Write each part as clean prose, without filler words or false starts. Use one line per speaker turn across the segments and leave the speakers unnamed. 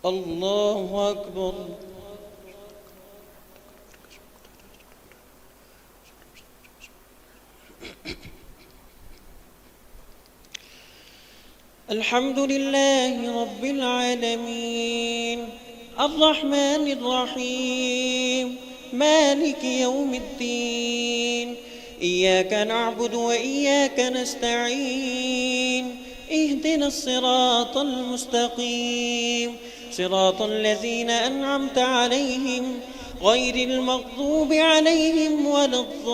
الله أكبر. الحمد لله رب العالمين، الرحمن الرحيم، مالك يوم الدين. إياك نعبد وإياك نستعين، اهدنا الصراط المستقيم، صراط الذين أنعمت عليهم غير المغضوب عليهم ولا الضالين.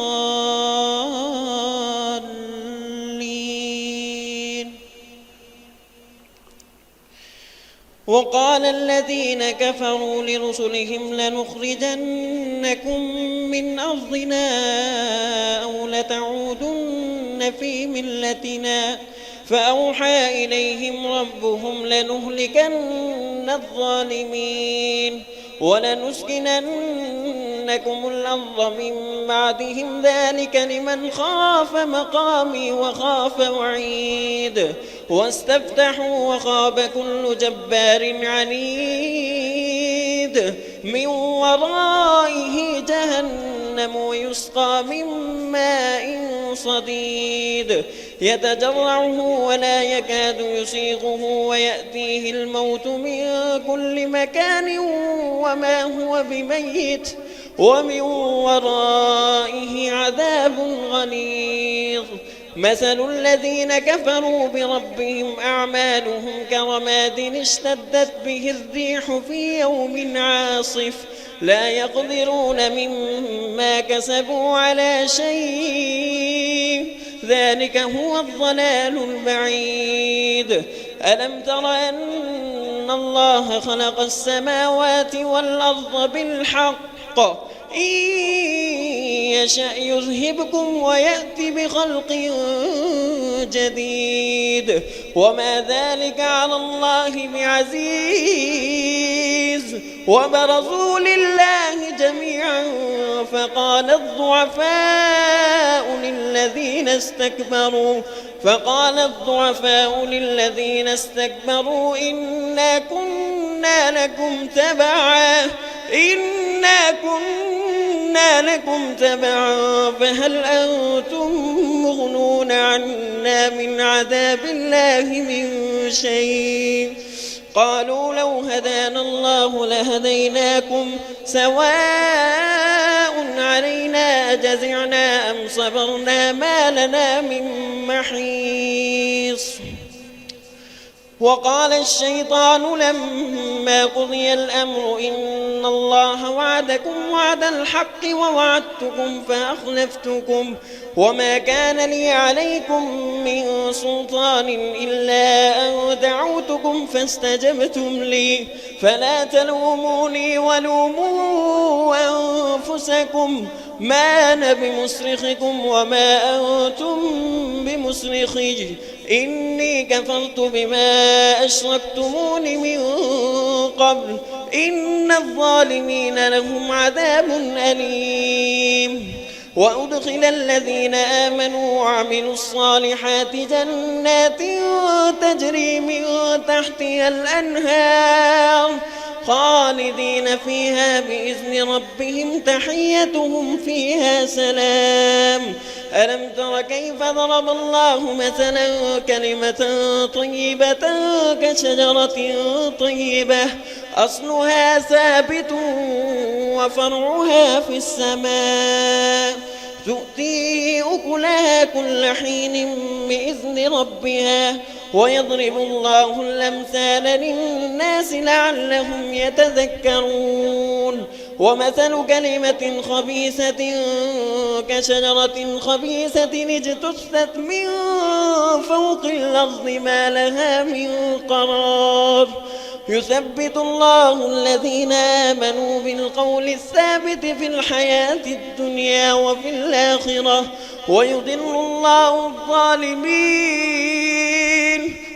وقال الذين كفروا لرسلهم لنخرجنكم من أرضنا أو لتعودن في ملتنا، فأوحى إليهم ربهم لنهلكن الظالمين ولنسكننكم الأرض من بعدهم، ذلك لمن خاف مقامي وخاف وعيد. واستفتحوا وخاب كل جبار عنيد، من ورائه جهنم ويسقى من ماء صديد، يتجرعه ولا يكاد يسيغه ويأتيه الموت من كل مكان وما هو بميت، ومن ورائه عذاب غليظ. مثل الذين كفروا بربهم أعمالهم كرماد اشتدت به الريح في يوم عاصف، لا يقدرون مما كسبوا على شيء، ذلك هو الضلال البعيد. ألم تر أن الله خلق السماوات والأرض بالحق، إن يشأ يذهبكم ويأتي بخلق جديد، وما ذلك على الله بعزيز. وبرزوا لله جميعا فقال الضعفاء للذين استكبروا إنا كنا لكم تبعا فهل أنتم مغنون عنا من عذاب الله من شيء؟ قالوا لو هدانا الله لهديناكم، سواء علينا أجزعنا أم صبرنا ما لنا من محيص. وقال الشيطان لما قضي الأمر إن الله وعدكم وعد الحق ووعدتكم فأخلفتكم، وما كان لي عليكم من سلطان إلا أن دعوتكم فاستجبتم لي، فلا تلوموني ولوموا أنفسكم، ما أنا بمصرخكم وما أنتم بمصرخي، إني كفرت بما أشركتمون من قبل، إن الظالمين لهم عذاب أليم. وأدخل الذين آمنوا وعملوا الصالحات جنات تجري من تحتها الأنهار خالدين فيها بإذن ربهم تحيتهم فيها سلام. ألم تر كيف ضرب الله مثلا كلمة طيبة كشجرة طيبة أصلها ثابت وفرعها في السماء، تؤتي أكلها كل حين بإذن ربها، ويضرب الله الأمثال للناس لعلهم يتذكرون. ومثل كلمة خبيثة كشجرة خبيثة اجتثت من فوق الأرض ما لها من قرار، يثبت الله الذين آمنوا بالقول الثابت في الحياة الدنيا وفي الآخرة، ويضل الله الظالمين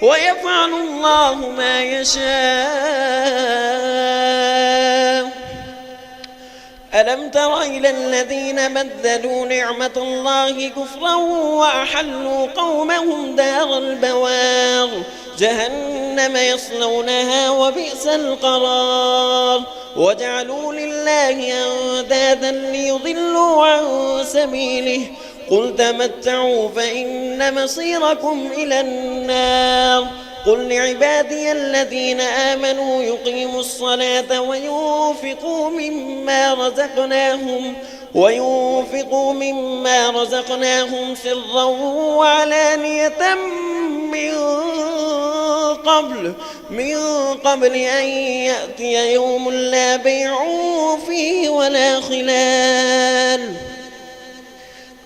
ويفعل الله ما يشاء. ألم تر إلى الذين بدلوا نعمة الله كفرا وأحلوا قومهم دار البوار جهنم يصلونها وبئس القرار وجعلوا لله أندادا ليضلوا عن سبيله قل تمتعوا فإن مصيركم إلى النار قل لعبادي الذين آمنوا يقيموا الصلاة وينفقوا مما رزقناهم سرا وعلانية من قبل أن يأتي يوم لا بيع فيه ولا خلال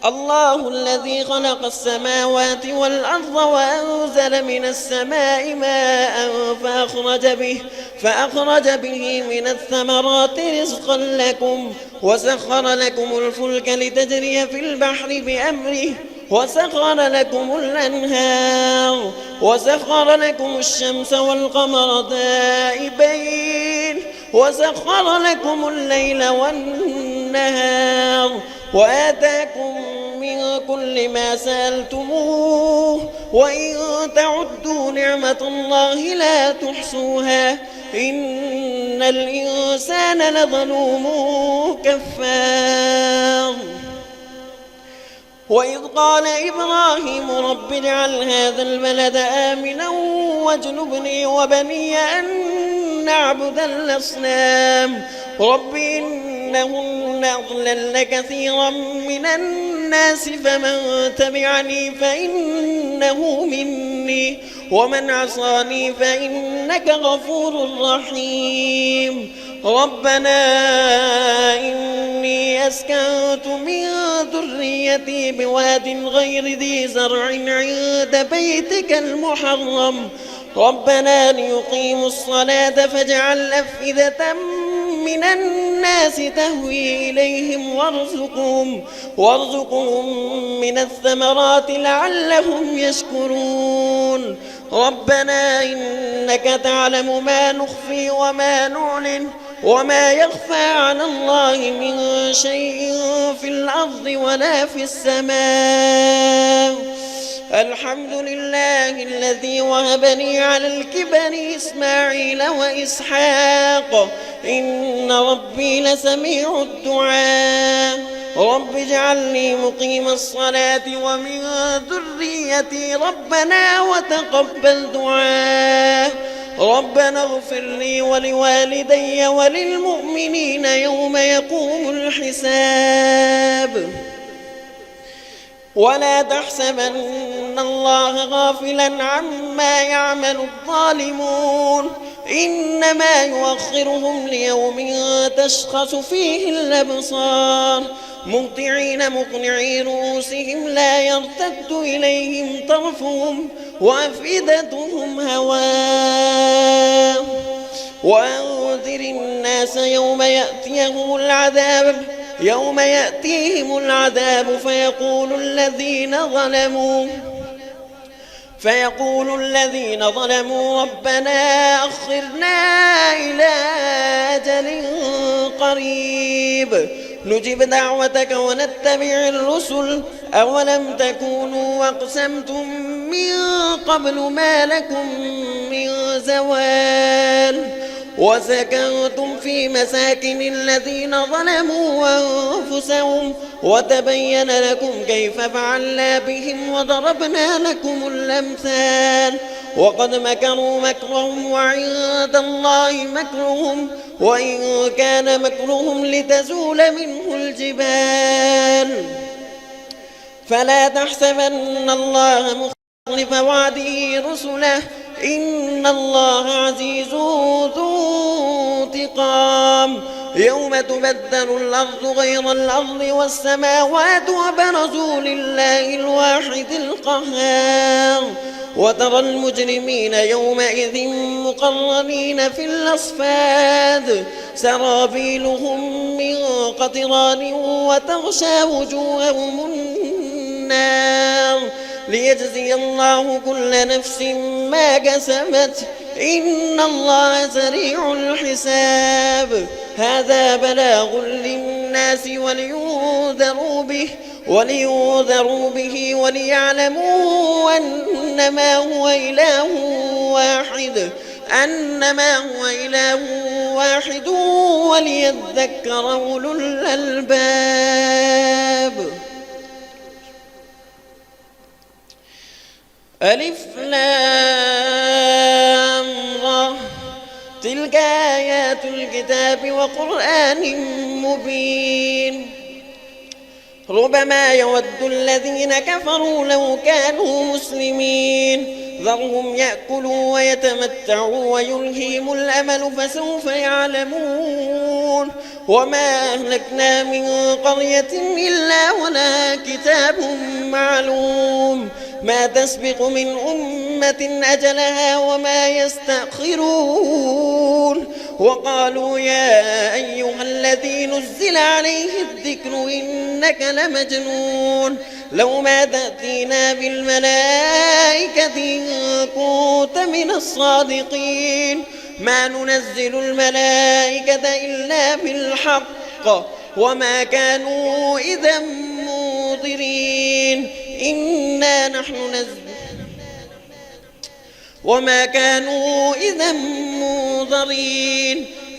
الله الذي خلق السماوات والأرض وأنزل من السماء ماء فأخرج به من الثمرات رزقا لكم وسخر لكم الفلك لتجري في البحر بأمره وسخر لكم الأنهار وسخر لكم الشمس والقمر دائبين وسخر لكم الليل والنهار وآتاكم من كل ما سألتموه وإن تعدوا نعمة الله لا تحصوها إن الإنسان لظلوم كفار وإذ قال إبراهيم رب اجعل هذا البلد آمنا واجنبني وبني أن نعبد الأصنام رب إنهن أضللن كثيرا من الناس فمن تبعني فإنه مني ومن عصاني فإنك غفور رحيم ربنا إني أسكنت من ذريتي بواد غير ذي زرع عند بيتك المحرم ربنا ليقيموا الصلاة فاجعل أفئدة من الناس تهوي إليهم وارزقهم من الثمرات لعلهم يشكرون ربنا إنك تعلم ما نخفي وما نعلن وما يخفى على الله من شيء في الأرض ولا في السماء الحمد لله الذي وهبني على الكبر إسماعيل وإسحاق إن ربي لسميع الدعاء رب اجعلني مقيم الصلاة ومن ذريتي ربنا وتقبل دعاء ربنا اغفر لي ولوالدي وللمؤمنين يوم يقوم الحساب ولا تحسبن الله غافلا عما يعمل الظالمون إنما يؤخرهم ليوم تشخص فيه الأبصار مهطعين مقنعي رؤوسهم لا يرتد إليهم طرفهم وأفئدتهم هواء وأنذر الناس يوم يأتيهم العذاب فيقول الذين ظلموا ربنا أخرنا إلى أجل قريب نجب دعوتك ونتبع الرسل أولم تكونوا أقسمتم من قبل ما لكم من زوال وسكنتم في مساكن الذين ظلموا أنفسهم وتبين لكم كيف فعلنا بهم وضربنا لكم الأمثال وقد مكروا مكرهم وعند الله مكرهم وإن كان مكرهم لتزول منه الجبال فلا تحسبن الله مخلف وعده رسله إن الله عزيز ذو انتقام يوم تبدل الأرض غير الأرض والسماوات وبرزوا لله الواحد القهار وترى المجرمين يومئذ مقرنين في الأصفاد سرابيلهم من قطران وتغشى وجوههم النار ليجزي الله كل نفس ما كسبت إن الله سريع الحساب. هذا بلاغ للناس ولينذروا به وليعلموا أنما هو إله واحد وليذكر أولو الألباب. ألف لام را تلك آيات الكتاب وقرآن مبين. ربما يود الذين كفروا لو كانوا مسلمين ذرهم يأكلوا ويتمتعوا ويلهيهم الأمل فسوف يعلمون. وما أهلكنا من قرية إلا ولها كتاب معلوم ما تسبق من أمة أجلها وما يستأخرون. وقالوا يا أيها الذي نزل عليه الذكر إنك لمجنون لو ما تأتينا بالملائكة إن كنت من الصادقين ما ننزل الملائكة إلا بالحق وما كانوا إذا منظرين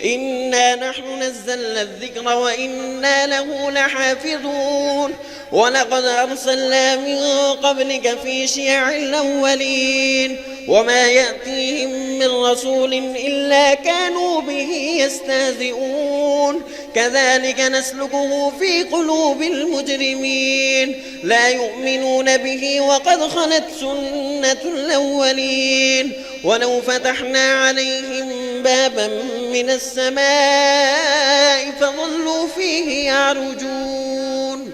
إنا نحن نزلنا الذكر وإنا له لحافظون. ولقد أرسلنا من قبلك في شيع الأولين وما يأتيهم من رسول إلا كانوا به يستهزئون. كذلك نسلكه في قلوب المجرمين لا يؤمنون به وقد خلت سنة الأولين. ولو فتحنا عليهم بابا من السماء فظلوا فيه يعرجون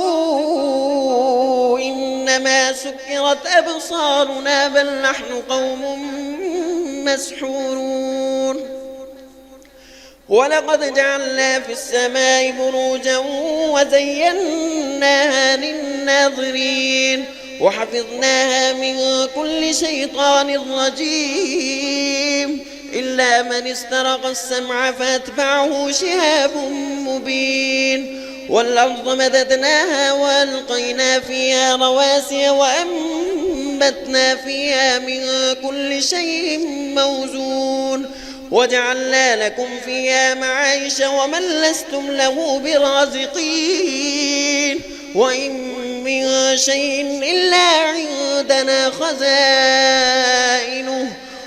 لقالوا إنما سكرت أبصارنا بل نحن قوم مسحورون. ولقد جعلنا في السماء بروجا وزيناها للناظرين وحفظناها من كل شيطان رجيم إلا من استرق السمع فأتبعه شهاب مبين. والأرض مددناها وألقينا فيها رواسي وأنبتنا فيها من كل شيء موزون وجعلنا لكم فيها معايش ومن لستم له برازقين. وإن من شيء إلا عندنا خزائنه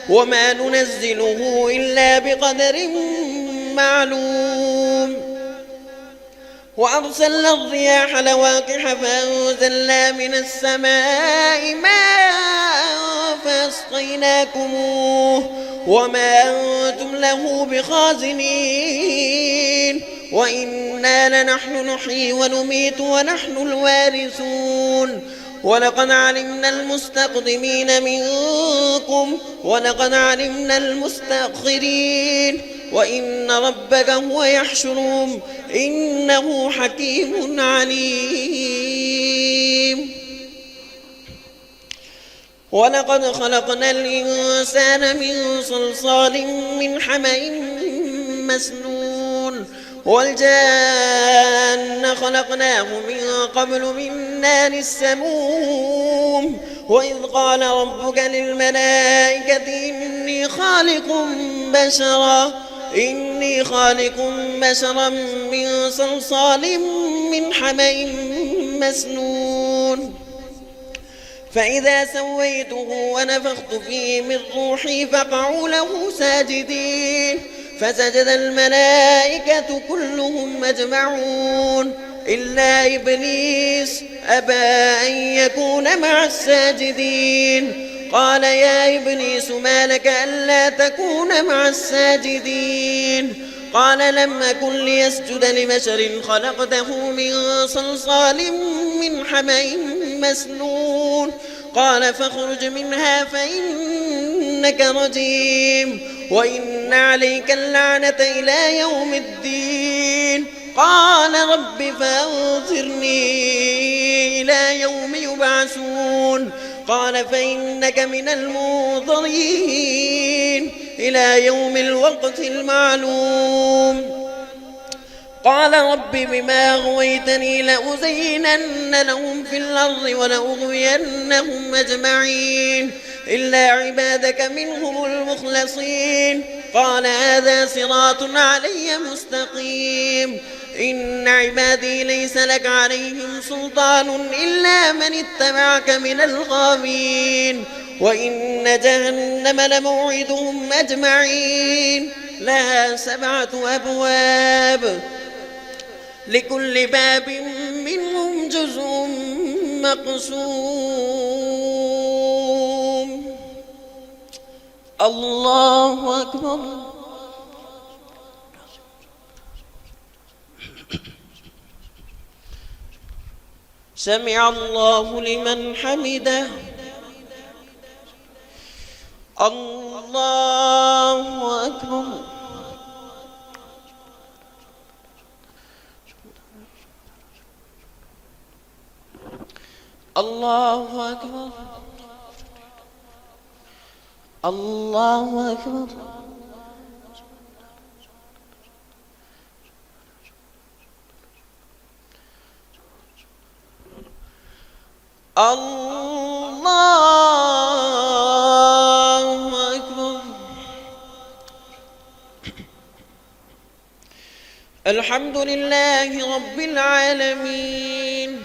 وما ننزله إلا بقدر معلوم. وأرسلنا الرياح لواقح فأنزلنا من السماء ماء فأسقيناكموه وما أنتم له بخازنين. وإنا لنحن نحيي ونميت ونحن الوارثون. ولقد علمنا المستقدمين منكم ولقد علمنا المستأخرين وإن ربك هو يحشرهم إنه حكيم عليم. ولقد خلقنا الإنسان من صلصال من حمأ مسنون والجان خلقناه من قبل من نار السموم. وإذ قال ربك للملائكة إني خالق بشرا من صلصال من حمأ مسنون فإذا سويته ونفخت فيه من روحي فقعوا له ساجدين فسجد الملائكة كلهم أجمعون إلا إبليس أبى أن يكون مع الساجدين. قال يا إبليس ما لك ألا تكون مع الساجدين؟ قال لم أكن ليسجد لبشر خلقته من صلصال من حمأ مسنون. قال فاخرج منها فإنك رجيم وإن عليك اللعنة إلى يوم الدين. قال رب فأنظرني إلى يوم يبعثون قال فإنك من المنظرين إلى يوم الوقت المعلوم. قال رب بما أغويتني لأزينن لهم في الأرض ولأغوينهم أجمعين إلا عبادك منهم المخلصين. قال هذا صراط علي مستقيم. إن عبادي ليس لك عليهم سلطان إلا من اتبعك من الغاوين. وإن جهنم لموعدهم أجمعين لها 7 أبواب لكل باب منهم جزء مقسوم. الله أكبر. سمع الله لمن حمده. الله أكبر. الله أكبر. الله أكبر. الله أكبر. الحمد لله رب العالمين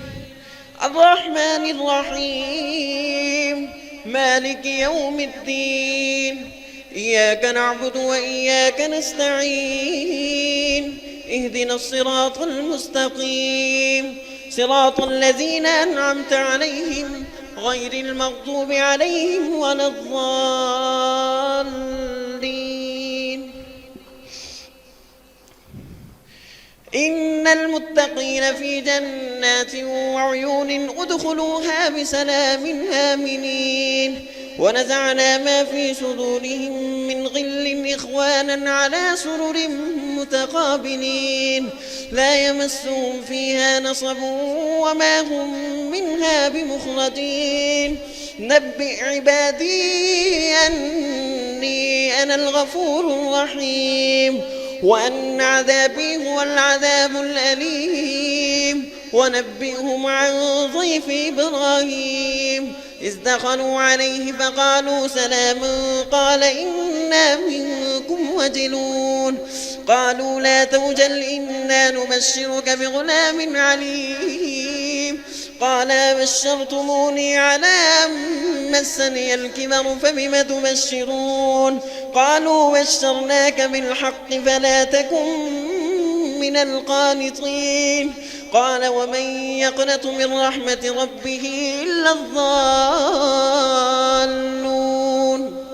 الرحمن الرحيم مالك يوم الدين. إياك نعبد وإياك نستعين. اهدنا الصراط المستقيم صراط الذين أنعمت عليهم غير المغضوب عليهم ولا الضالين. إن المتقين في جنات وعيون ادخلوها بسلام آمنين. ونزعنا ما في صدورهم من غل إخوانا على سرر متقابلين لا يمسهم فيها نصب وما هم منها بمخرجين. نبئ عبادي أني أنا الغفور الرحيم وأن عذابي هو العذاب الأليم. ونبئهم عن ضيف إبراهيم إذ دخلوا عليه فقالوا سلاما قال إنا منكم وجلون. قالوا لا توجل إنا نبشرك بغلام عليم. قال بشرتموني على أن مسني الكبر فبم تبشرون. قالوا بشرناك بالحق فلا تكن من القانطين. قال ومن يقنط من رحمة ربه إلا الضالون.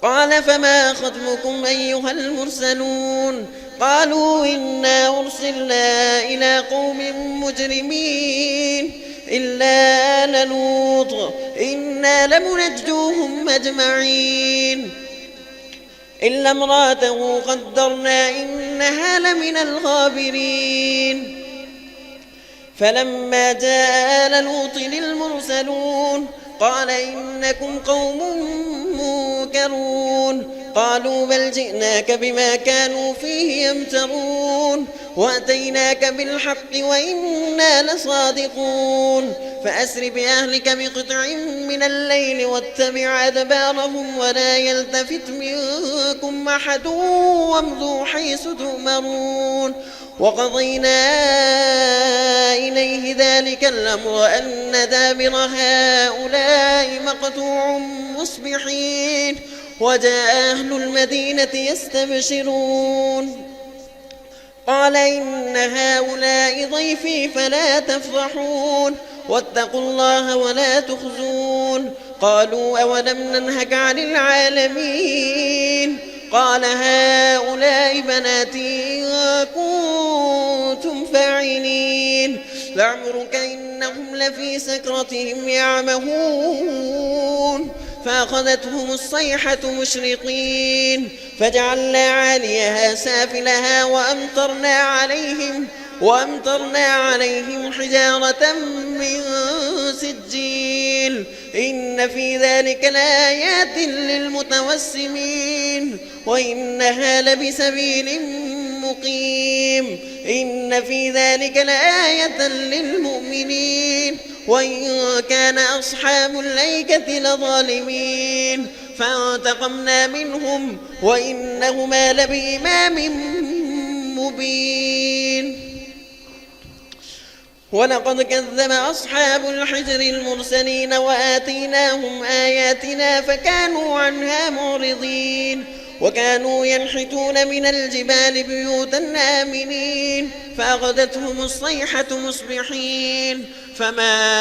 قال فما خطبكم أيها المرسلون. قالوا إنا أرسلنا إلى قوم مجرمين إلا آل لوط إنا لمنجوهم أجمعين إلا امرأته قدرنا إنها لمن الغابرين. فلما جاء آل لوط المرسلون قال إنكم قوم منكرون. قالوا بل جئناك بما كانوا فيه يمترون وأتيناك بالحق وإنا لصادقون. فأسر بأهلك بقطع من الليل واتبع أدبارهم ولا يلتفت منكم أحد وامضوا حيث تؤمرون. وقضينا إليه ذلك الأمر أن دابر هؤلاء مقطوع مصبحين. وجاء أهل المدينة يستبشرون. قال إن هؤلاء ضيفي فلا تفرحون واتقوا الله ولا تخزون. قالوا أولم ننهك عن العالمين. قال هؤلاء بناتي إن كنتم فاعلين. لعمرك إنهم لفي سكرتهم يعمهون. فأخذتهم الصيحة مشرقين فجعلنا عاليها سافلها وأمطرنا عليهم حجارة من سجيل إن في ذلك لآيات للمتوسمين وإنها لبسبيل مقيم إن في ذلك لآية للمؤمنين وإن كان أصحاب الأيكة لظالمين فانتقمنا منهم وإنهما لبإمام مبين ولقد كذب أصحاب الحجر المرسلين وآتيناهم آياتنا فكانوا عنها معرضين وكانوا ينحتون من الجبال بيوتا آمنين فأخذتهم الصيحة مصبحين فما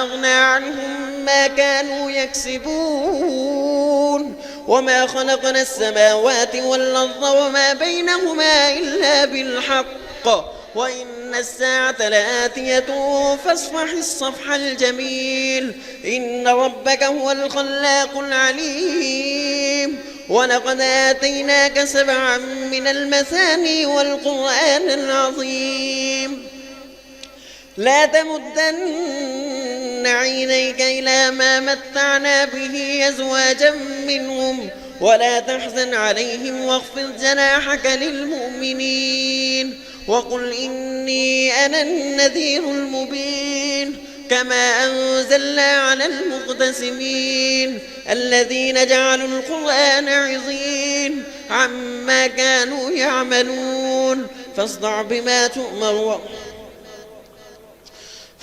أغنى عنهم ما كانوا يكسبون وما خلقنا السماوات والأرض وما بينهما إلا بالحق وإن الساعة لآتية فاصفح الصفح الجميل إن ربك هو الخلاق العليم ولقد آتيناك 7 من المثاني والقرآن العظيم لا تمدن عينيك إلى ما متعنا به أزواجا منهم ولا تحزن عليهم واخفض جناحك للمؤمنين وقل إني أنا النذير المبين كما أنزلنا على المقتسمين الذين جعلوا القرآن عظيم عما كانوا يعملون فاصدع بما تؤمر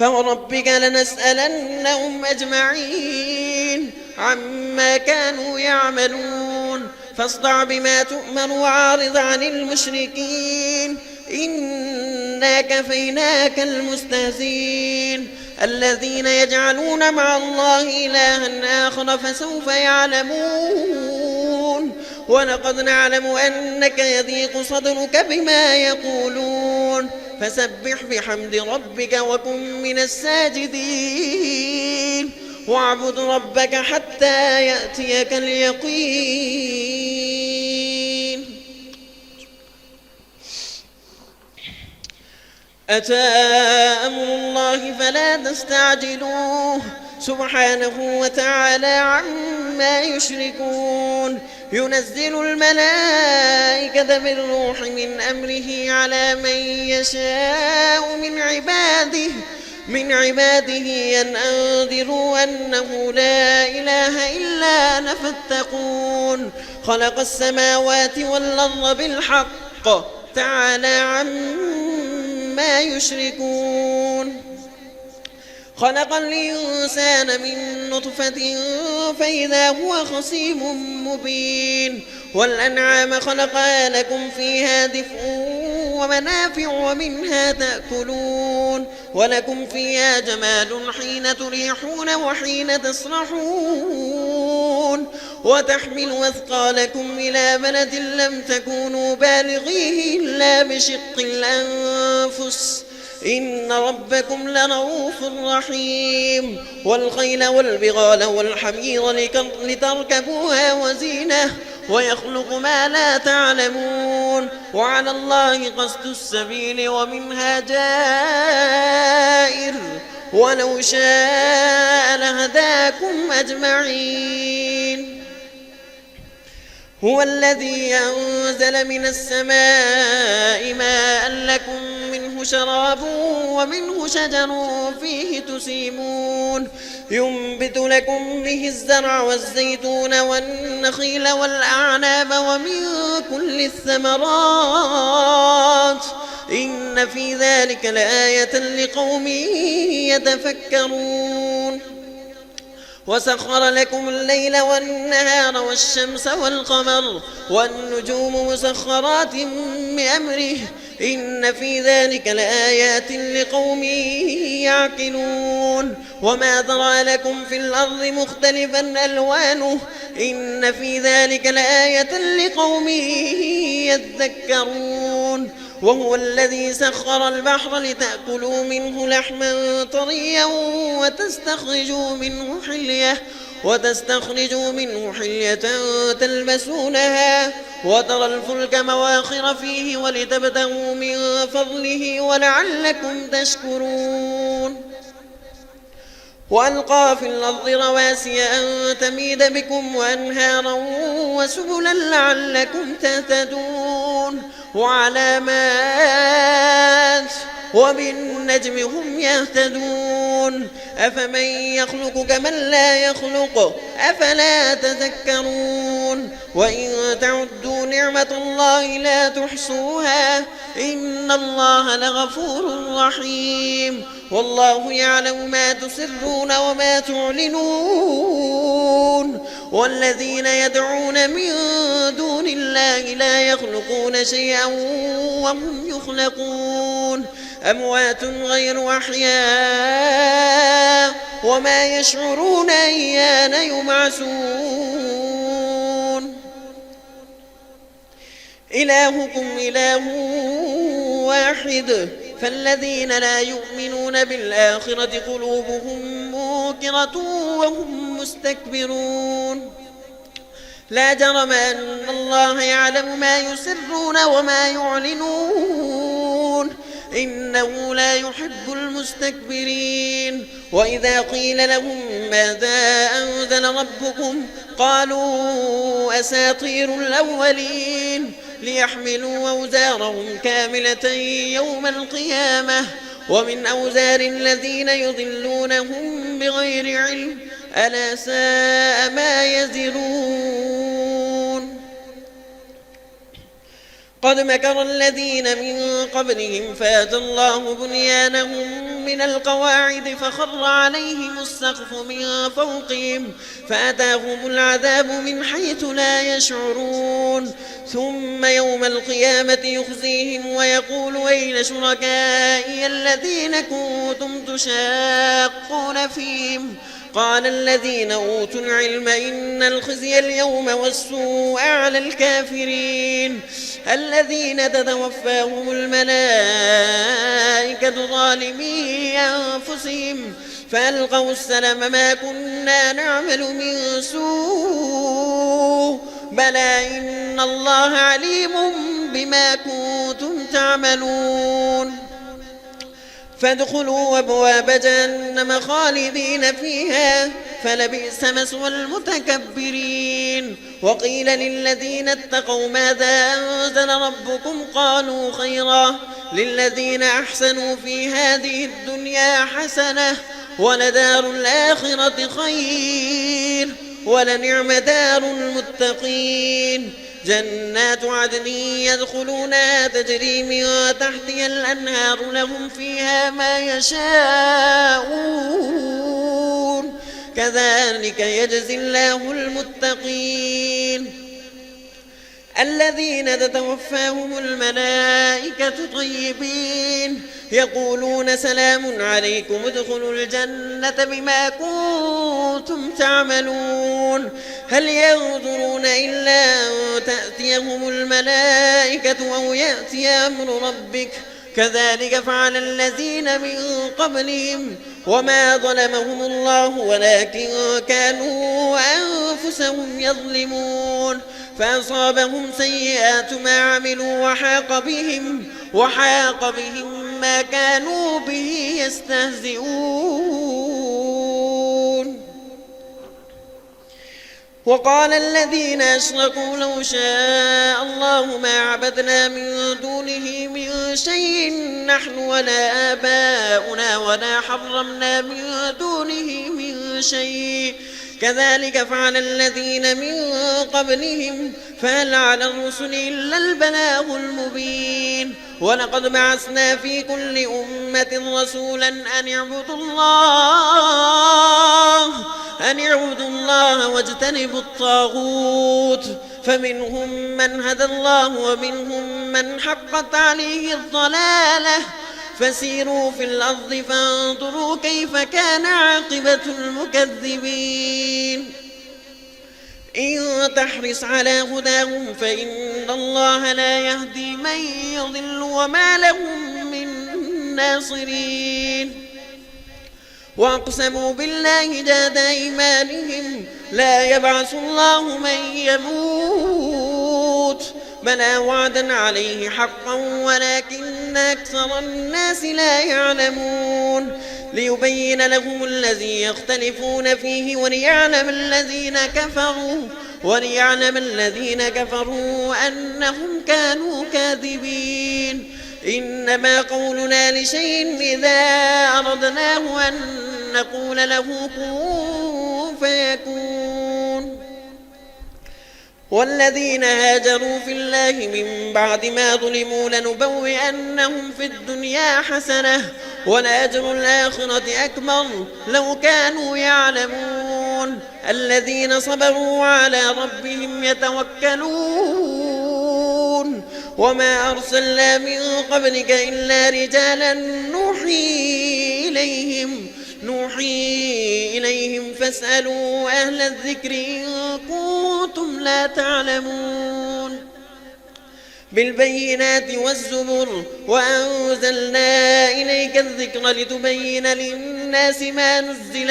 فوربك لنسألنهم أجمعين عما كانوا يعملون فاصدع بما تؤمر وعارض عن المشركين إنا كفيناك المستهزئين الذين يجعلون مع الله إلها آخر فسوف يعلمون ولقد نعلم أنك يضيق صدرك بما يقولون فسبح بحمد ربك وكن من الساجدين واعبد ربك حتى يأتيك اليقين أتى أمر الله فلا تستعجلوه سبحانه وتعالى عما يشركون ينزل الملائكة بالروح من أمره على من يشاء من عباده أن أنذروا أنه لا إله إلا أنا فاتقون خلق السماوات والأرض بالحق تعالى عما يشركون خلق الإنسان من نطفة فإذا هو خصيم مبين والأنعام خلقها لكم فيها دفء ومنافع ومنها تأكلون ولكم فيها جمال حين تريحون وحين تسرحون وتحمل أثقالكم إلى بلد لم تكونوا بالغيه إلا بشق الأنفس إن ربكم لرؤوف رحيم والخيل والبغال والحمير لتركبوها وزينة ويخلق ما لا تعلمون وعلى الله قصد السبيل ومنها جائر ولو شاء لهداكم أجمعين هو الذي أنزل من السماء ماء لكم منه شراب ومنه شجر فيه تسيمون ينبت لكم به الزرع والزيتون والنخيل والأعناب ومن كل الثمرات إن في ذلك لآية لقوم يتفكرون وسخر لكم الليل والنهار والشمس والقمر والنجوم مسخرات بأمره إن في ذلك لآيات لقوم يعقلون وما ذرأ لكم في الأرض مختلفا ألوانه إن في ذلك لآية لقوم يذكرون وهو الذي سخر البحر لتأكلوا منه لحما طريا وتستخرجوا منه حلية تلبسونها وترى الفلك مواخر فيه ولتبتغوا من فضله ولعلكم تشكرون وألقى في الأرض رواسي أن تميد بكم وأنهارا وسبلا لعلكم تهتدون وعلامات وبالنجم هم يهتدون أفمن يخلق كمن لا يخلق أفلا تذكرون وإن تعدوا نعمة الله لا تحصوها إن الله لغفور رحيم والله يعلم ما تسرون وما تعلنون والذين يدعون من دون الله لا يخلقون شيئا وهم يخلقون أموات غير أحياء وما يشعرون أيان يبعثون إلهكم إله واحد فالذين لا يؤمنون بالآخرة قلوبهم منكرة وهم مستكبرون لا جرم أن الله يعلم ما يسرون وما يعلنون إنه لا يحب المستكبرين وإذا قيل لهم ماذا أنزل ربكم قالوا أساطير الأولين ليحملوا أوزارهم كاملة يوم القيامة ومن أوزار الذين يضلونهم بغير علم ألا ساء ما يزرون قد مكر الذين من قبلهم فأتى الله بنيانهم من القواعد فخر عليهم السقف من فوقهم فأتاهم العذاب من حيث لا يشعرون ثم يوم القيامة يخزيهم ويقول أين شركائي الذين كنتم تشاقون فيهم قال الذين أوتوا العلم إن الخزي اليوم والسوء على الكافرين الذين تتوفاهم الملائكة ظالمي أنفسهم فألقوا السلم ما كنا نعمل من سوء بلى إن الله عليم بما كنتم تعملون فادخلوا أبواب جهنم خالدين فيها فلبئس مثوى المتكبرين وقيل للذين اتقوا ماذا أنزل ربكم قالوا خيرا للذين أحسنوا في هذه الدنيا حسنة ولدار الآخرة خير ولنعم دار المتقين جنات عدن يدخلونها تجري من تحتها الأنهار لهم فيها ما يشاءون كذلك يجزي الله المتقين الذين تتوفاهم الملائكة طيبين يقولون سلام عليكم ادخلوا الجنة بما كنتم تعملون هل ينظرون إلا أن تأتيهم الملائكة أو يأتي أمر ربك كذلك فعل الذين من قبلهم وما ظلمهم الله ولكن كانوا أنفسهم يظلمون فأصابهم سيئات ما عملوا وحاق بهم ما كانوا به يستهزئون وقال الذين أشركوا لو شاء الله ما عبدنا من دونه من شيء نحن ولا آباؤنا ولا حرمنا من دونه من شيء كذلك فعل الذين من قبلهم فهل على الرسل إلا البلاغ المبين ولقد بعثنا في كل أمة رسولا أن يعبدوا الله واجتنبوا الطاغوت فمنهم من هدى الله ومنهم من حقت عليه الضلالة فسيروا في الأرض فانظروا كيف كان عاقبة المكذبين إن تحرص على هداهم فإن الله لا يهدي من يضل وما لهم من ناصرين وأقسموا بالله جهد أيمانهم لا يبعث الله من يموت بلى وعدا عليه حقا ولكن أكثر الناس لا يعلمون ليبين لهم الذي يختلفون فيه وليعلم الذين كفروا أنهم كانوا كاذبين إنما قولنا لشيء إذا أردناه أن نقول له كن فيكون والذين هاجروا في الله من بعد ما ظلموا لنبوئنهم في الدنيا حسنة ولأجر الآخرة أكبر لو كانوا يعلمون الذين صبروا على ربهم يتوكلون وما أرسلنا من قبلك إلا رجالا نوحي إليهم فاسألوا أهل الذكر إن كنتم لا تعلمون بالبينات والزبر وأنزلنا إليك الذكر لتبين للناس ما نزل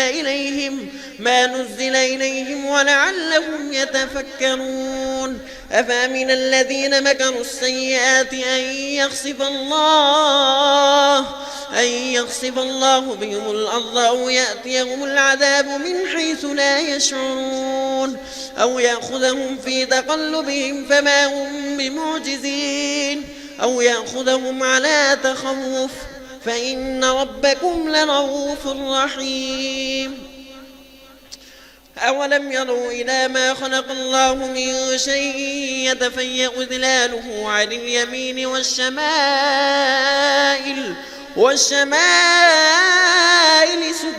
إليهم ولعلهم يتفكرون أفأمن الذين مكروا السيئات أن يخسف الله بهم الأرض أو يأتيهم العذاب من حيث لا يشعرون أو يأخذهم في تقلبهم فما هم بمعجزين أو يأخذهم على تخوف فإن ربكم لرؤوف رحيم أولم يروا إلى ما خلق الله من شيء يتفيأ ظلاله عن اليمين والشمائل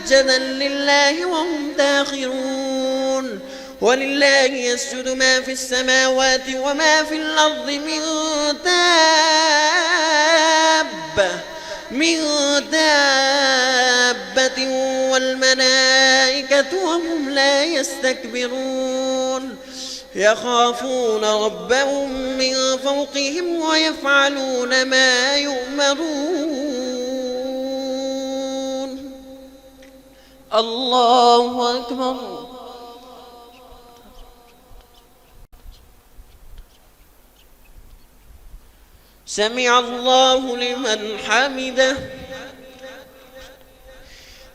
سجدا لله وهم داخرون ولله يسجد ما في السماوات وما في الأرض من دابة والملائكة وهم لا يستكبرون يخافون ربهم من فوقهم ويفعلون ما يؤمرون الله أكبر سمع الله لمن حمده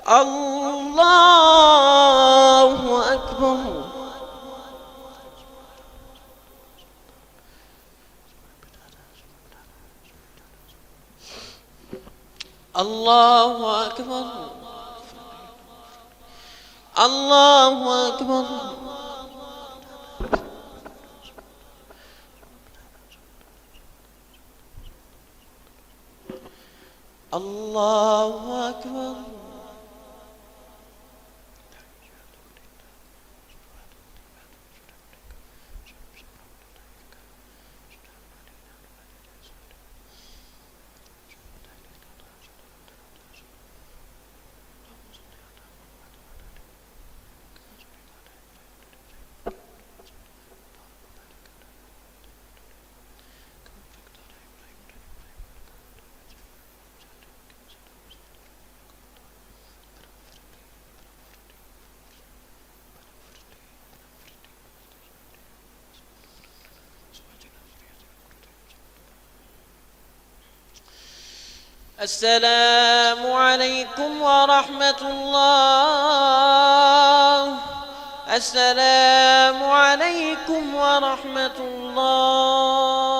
الله أكبر الله أكبر الله أكبر الله أكبر السلام عليكم ورحمة الله السلام عليكم ورحمة الله